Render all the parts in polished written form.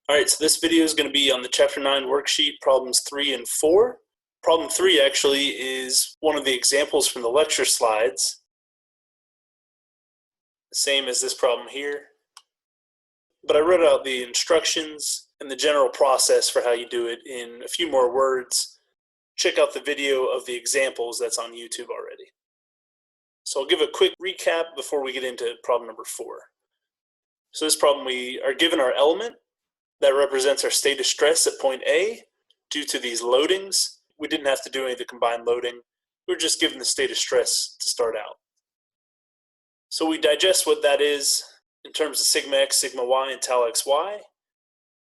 Alright, so this video is going to be on the Chapter 9 worksheet, problems 3 and 4. Problem 3 actually is one of the examples from the lecture slides. Same as this problem here. But I wrote out the instructions and the general process for how you do it in a few more words. Check out the video of the examples that's on YouTube already. So I'll give a quick recap before we get into problem number 4. So this problem, we are given our element that represents our state of stress at point A due to these loadings. We didn't have to do any of the combined loading. We were just given the state of stress to start out. So we digest what that is in terms of sigma x, sigma y, and tau xy.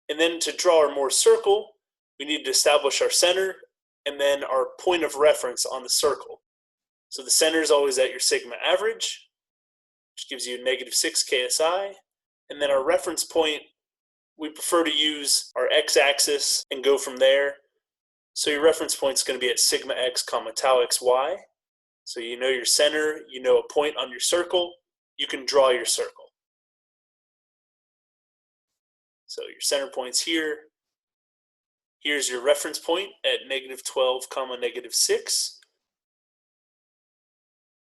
And then to draw our Mohr circle, we need to establish our center and then our point of reference on the circle. So the center is always at your sigma average, which gives you -6 KSI. And then our reference point, we prefer to use our x-axis and go from there. So your reference point is going to be at sigma x comma tau xy. So you know your center, you know a point on your circle, you can draw your circle. So your center point's here. Here's your reference point at -12 comma -6.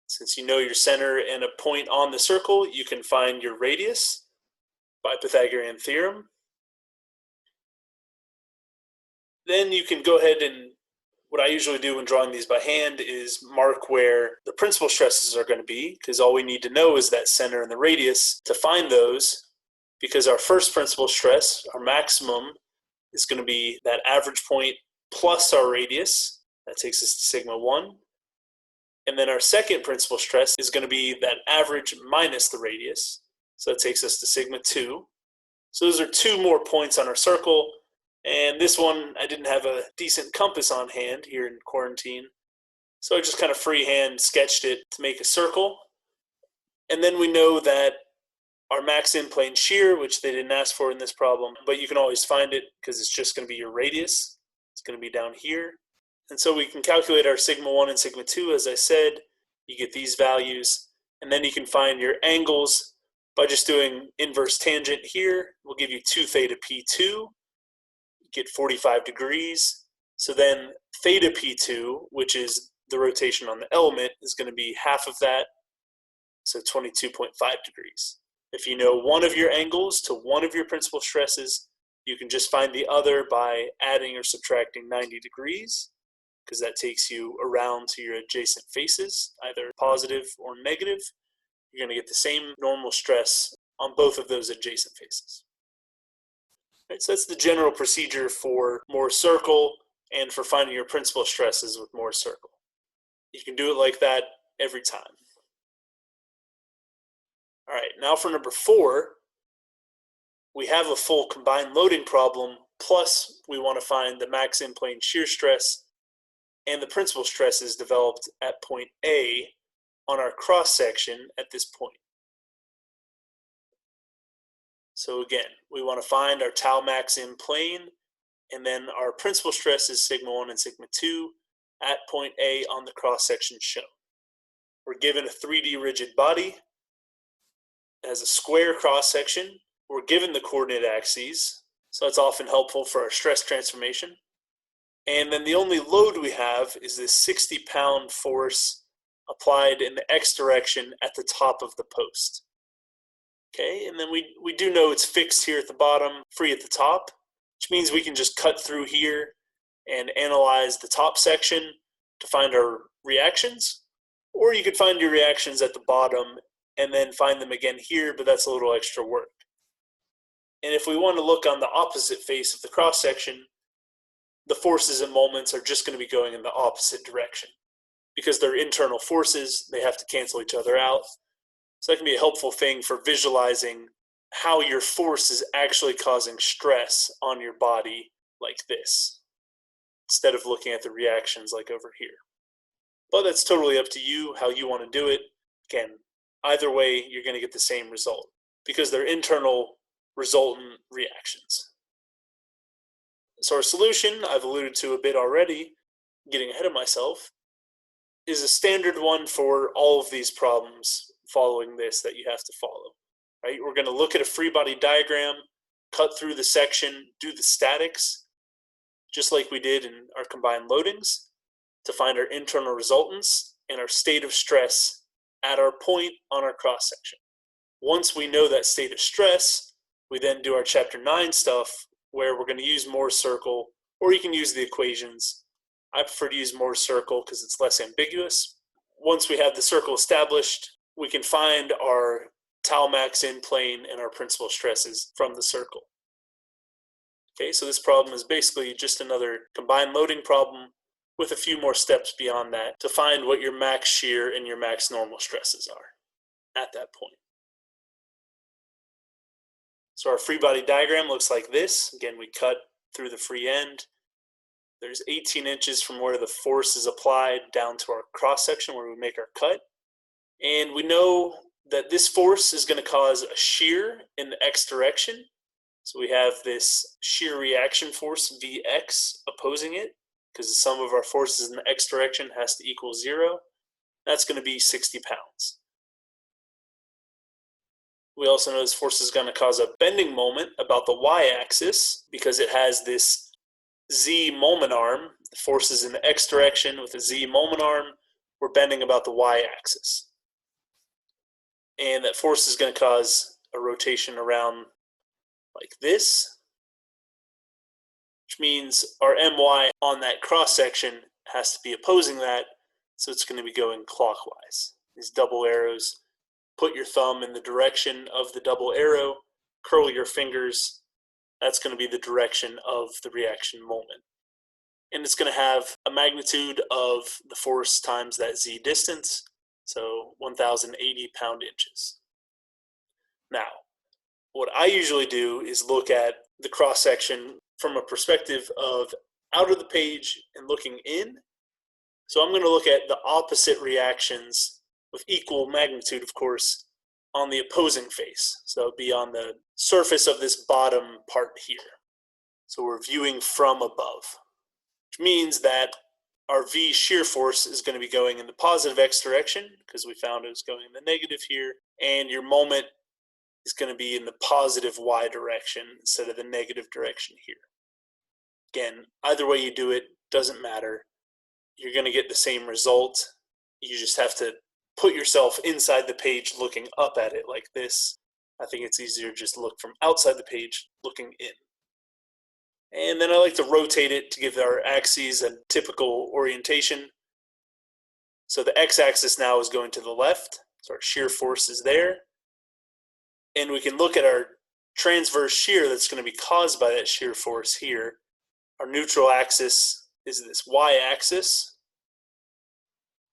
Since you know your center and a point on the circle, you can find your radius by Pythagorean theorem. Then you can go ahead and, what I usually do when drawing these by hand is mark where the principal stresses are going to be, because all we need to know is that center and the radius to find those, because our first principal stress, our maximum, is going to be that average point plus our radius. That takes us to sigma 1. And then our second principal stress is going to be that average minus the radius. So that takes us to sigma 2. So those are 2 more points on our circle. And this one, I didn't have a decent compass on hand here in quarantine. So I just kind of freehand sketched it to make a circle. And then we know that our max in plane shear, which they didn't ask for in this problem, but you can always find it because it's just going to be your radius. It's going to be down here. And so we can calculate our sigma 1 and sigma 2, as I said. You get these values. And then you can find your angles by just doing inverse tangent here. We'll give you 2 theta p2. Get 45 degrees. So then theta p2, which is the rotation on the element, is going to be half of that, so 22.5 degrees. If you know one of your angles to one of your principal stresses, you can just find the other by adding or subtracting 90 degrees, because that takes you around to your adjacent faces, either positive or negative. You're going to get the same normal stress on both of those adjacent faces. Right, so that's the general procedure for Mohr circle and for finding your principal stresses with Mohr circle. You can do it like that every time. All right, now for number 4, we have a full combined loading problem, plus we want to find the max in-plane shear stress and the principal stresses developed at point A on our cross-section at this point. So again, we want to find our tau max in plane, and then our principal stress is sigma 1 and sigma 2 at point A on the cross-section shown. We're given a 3D rigid body. It has a square cross-section. We're given the coordinate axes, so that's often helpful for our stress transformation. And then the only load we have is this 60-pound force applied in the x direction at the top of the post. Okay, and then we do know it's fixed here at the bottom, free at the top, which means we can just cut through here and analyze the top section to find our reactions. Or you could find your reactions at the bottom and then find them again here, but that's a little extra work. And if we want to look on the opposite face of the cross-section, the forces and moments are just going to be going in the opposite direction. Because they're internal forces, they have to cancel each other out. So that can be a helpful thing for visualizing how your force is actually causing stress on your body like this, instead of looking at the reactions like over here. But that's totally up to you, how you want to do it. Again, either way, you're going to get the same result, because they're internal resultant reactions. So our solution, I've alluded to a bit already, getting ahead of myself, is a standard one for all of these problems following this that you have to follow. Right? We're going to look at a free body diagram, cut through the section, do the statics, just like we did in our combined loadings, to find our internal resultants and our state of stress at our point on our cross-section. Once we know that state of stress, we then do our chapter 9 stuff where we're going to use Mohr's circle, or you can use the equations. I prefer to use Mohr's circle because it's less ambiguous. Once we have the circle established, we can find our tau max in plane and our principal stresses from the circle. Okay, so this problem is basically just another combined loading problem with a few more steps beyond that to find what your max shear and your max normal stresses are at that point. So our free body diagram looks like this. Again, we cut through the free end. There's 18 inches from where the force is applied down to our cross section where we make our cut. And we know that this force is going to cause a shear in the x direction. So we have this shear reaction force Vx opposing it, because the sum of our forces in the x direction has to equal 0. That's going to be 60 pounds. We also know this force is going to cause a bending moment about the y-axis because it has this z moment arm. The force is in the x direction with a z moment arm. We're bending about the y-axis. And that force is going to cause a rotation around like this, which means our my on that cross-section has to be opposing that, so it's going to be going clockwise. These double arrows, put your thumb in the direction of the double arrow, curl your fingers, that's going to be the direction of the reaction moment. And it's going to have a magnitude of the force times that z distance, so 1,080 pound-inches. Now, what I usually do is look at the cross-section from a perspective of out of the page and looking in. So I'm going to look at the opposite reactions with equal magnitude, of course, on the opposing face. So it'll be on the surface of this bottom part here. So we're viewing from above, which means that our V shear force is going to be going in the positive x direction because we found it was going in the negative here, and your moment is going to be in the positive y direction instead of the negative direction here. Again, either way you do it, doesn't matter. You're going to get the same result. You just have to put yourself inside the page looking up at it like this. I think it's easier just to look from outside the page looking in. And then I like to rotate it to give our axes a typical orientation. So the x-axis now is going to the left, so our shear force is there. And we can look at our transverse shear that's going to be caused by that shear force here. Our neutral axis is this y-axis.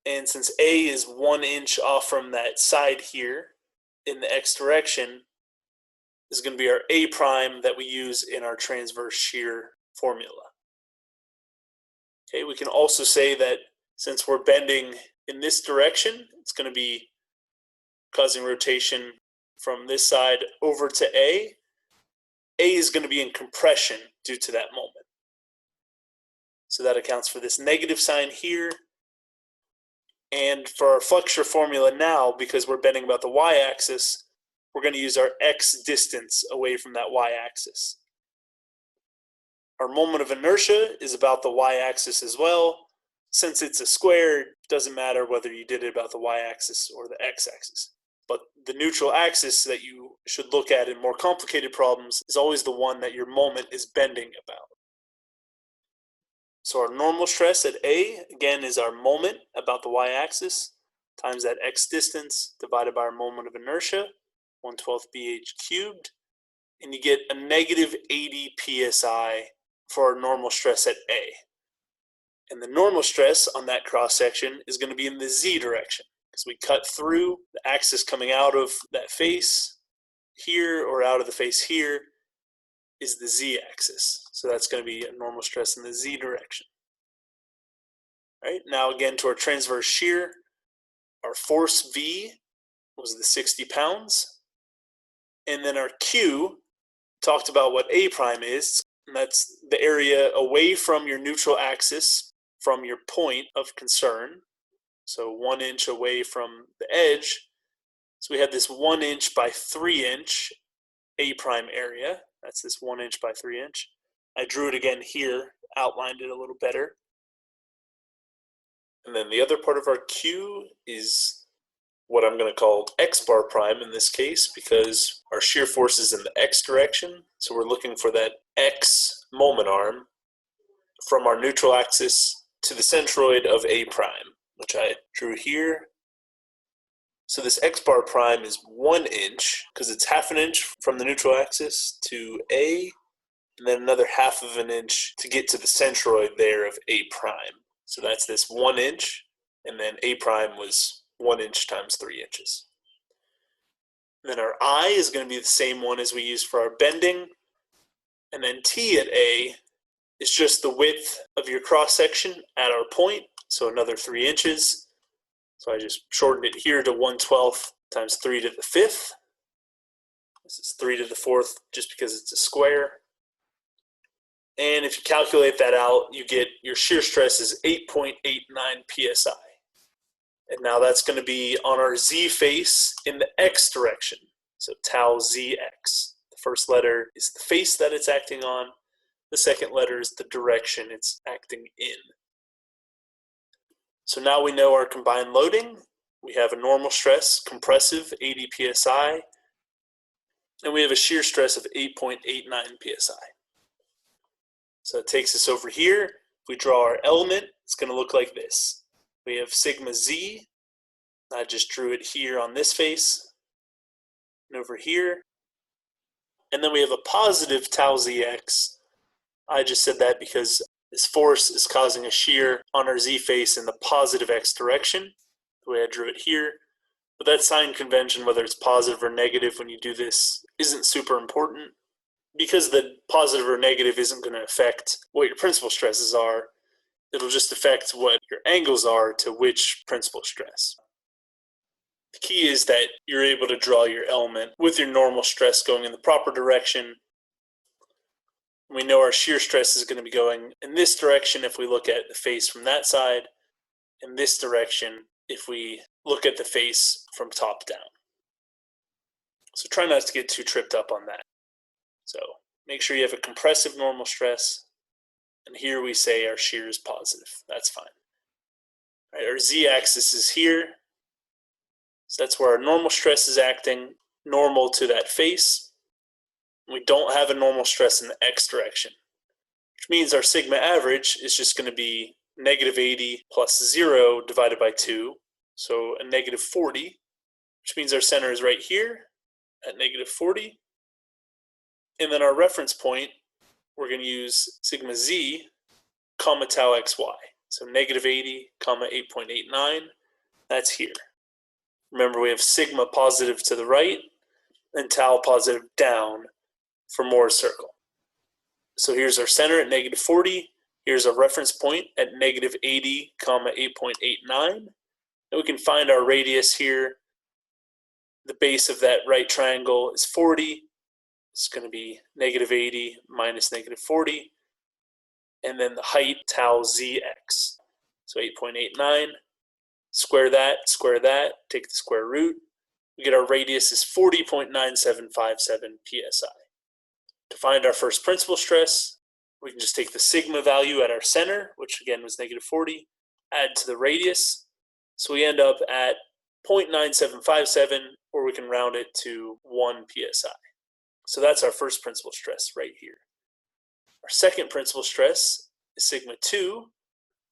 And since A is 1 inch off from that side here in the x direction, this is going to be our A prime that we use in our transverse shear formula. Okay, we can also say that since we're bending in this direction, it's going to be causing rotation from this side over to A. A is going to be in compression due to that moment. So that accounts for this negative sign here. And for our flexure formula now, because we're bending about the y-axis, we're going to use our x distance away from that y-axis. Our moment of inertia is about the y-axis as well. Since it's a square, it doesn't matter whether you did it about the y-axis or the x-axis. But the neutral axis that you should look at in more complicated problems is always the one that your moment is bending about. So our normal stress at A, again, is our moment about the y-axis times that x distance divided by our moment of inertia, 1/12 bh cubed, and you get a negative 80 psi for our normal stress at A. And the normal stress on that cross-section is going to be in the z direction, because we cut through the axis coming out of that face here or out of the face here is the z-axis. So that's going to be a normal stress in the z direction. All right, now again to our transverse shear. Our force V was the 60 pounds. And then our Q talked about what A prime is, and that's the area away from your neutral axis from your point of concern. So 1 inch away from the edge. So we have this 1 inch by 3 inch A prime area. That's this 1 inch by 3 inch. I drew it again here, outlined it a little better. And then the other part of our Q is what I'm going to call X bar prime in this case, because our shear force is in the X direction. So we're looking for that X moment arm from our neutral axis to the centroid of A prime, which I drew here. So this X bar prime is 1 inch, because it's half an inch from the neutral axis to A, and then another half of an inch to get to the centroid there of A prime. So that's this 1 inch, and then A prime was 1 inch times 3 inches. And then our I is going to be the same one as we used for our bending, and then T at A is just the width of your cross section at our point, so another 3 inches. So I just shortened it here to 1/12 times 3 to the 5th. This is 3 to the 4th just because it's a square. And if you calculate that out, you get your shear stress is 8.89 psi. And now that's going to be on our Z face in the X direction. So tau ZX. The first letter is the face that it's acting on. The second letter is the direction it's acting in. So now we know our combined loading. We have a normal stress, compressive, 80 psi, and we have a shear stress of 8.89 psi. So it takes us over here. If we draw our element, it's going to look like this. We have sigma z. I just drew it here on this face and over here. And then we have a positive tau zx. I just said that because this force is causing a shear on our z face in the positive x direction, the way I drew it here. But that sign convention, whether it's positive or negative when you do this, isn't super important, because the positive or negative isn't going to affect what your principal stresses are. It'll just affect what your angles are to which principal stress. The key is that you're able to draw your element with your normal stress going in the proper direction. We know our shear stress is going to be going in this direction if we look at the face from that side, in this direction if we look at the face from top down. So try not to get too tripped up on that. So make sure you have a compressive normal stress, and here we say our shear is positive. That's fine. All right, our z-axis is here. So that's where our normal stress is acting normal to that face. We don't have a normal stress in the x direction, which means our sigma average is just going to be negative 80 plus 0 divided by 2, so a negative 40, which means our center is right here at negative 40. And then our reference point, we're going to use sigma z, comma tau xy. So negative 80, comma 8.89, that's here. Remember, we have sigma positive to the right and tau positive down for Mohr's circle. So here's our center at negative 40. Here's our reference point at negative 80, comma 8.89. And we can find our radius here. The base of that right triangle is 40. It's going to be negative 80 minus negative 40. And then the height, tau zx. So 8.89. Square that, take the square root. We get our radius is 40.9757 psi. To find our first principal stress, we can just take the sigma value at our center, which again was negative 40, add to the radius. So we end up at 0.9757, or we can round it to 1 psi. So that's our first principal stress right here. Our second principal stress is sigma 2.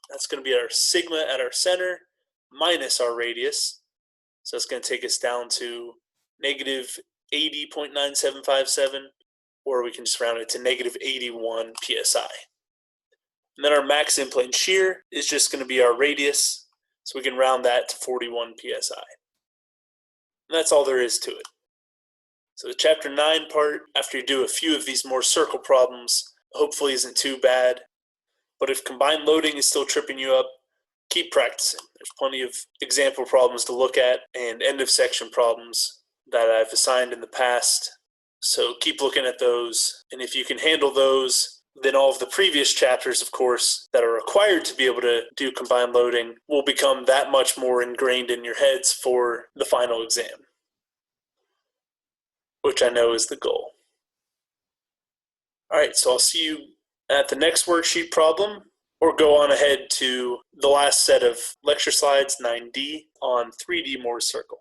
That's going to be our sigma at our center minus our radius. So it's going to take us down to negative 80.9757, or we can just round it to negative 81 psi. And then our max in-plane shear is just going to be our radius, so we can round that to 41 psi. And that's all there is to it. So the chapter 9 part, after you do a few of these more circle problems, hopefully isn't too bad. But if combined loading is still tripping you up, keep practicing. There's plenty of example problems to look at and end of section problems that I've assigned in the past. So keep looking at those. And if you can handle those, then all of the previous chapters, of course, that are required to be able to do combined loading will become that much more ingrained in your heads for the final exam, which I know is the goal. All right, so I'll see you at the next worksheet problem, or go on ahead to the last set of lecture slides, 9D, on 3D Mohr circle.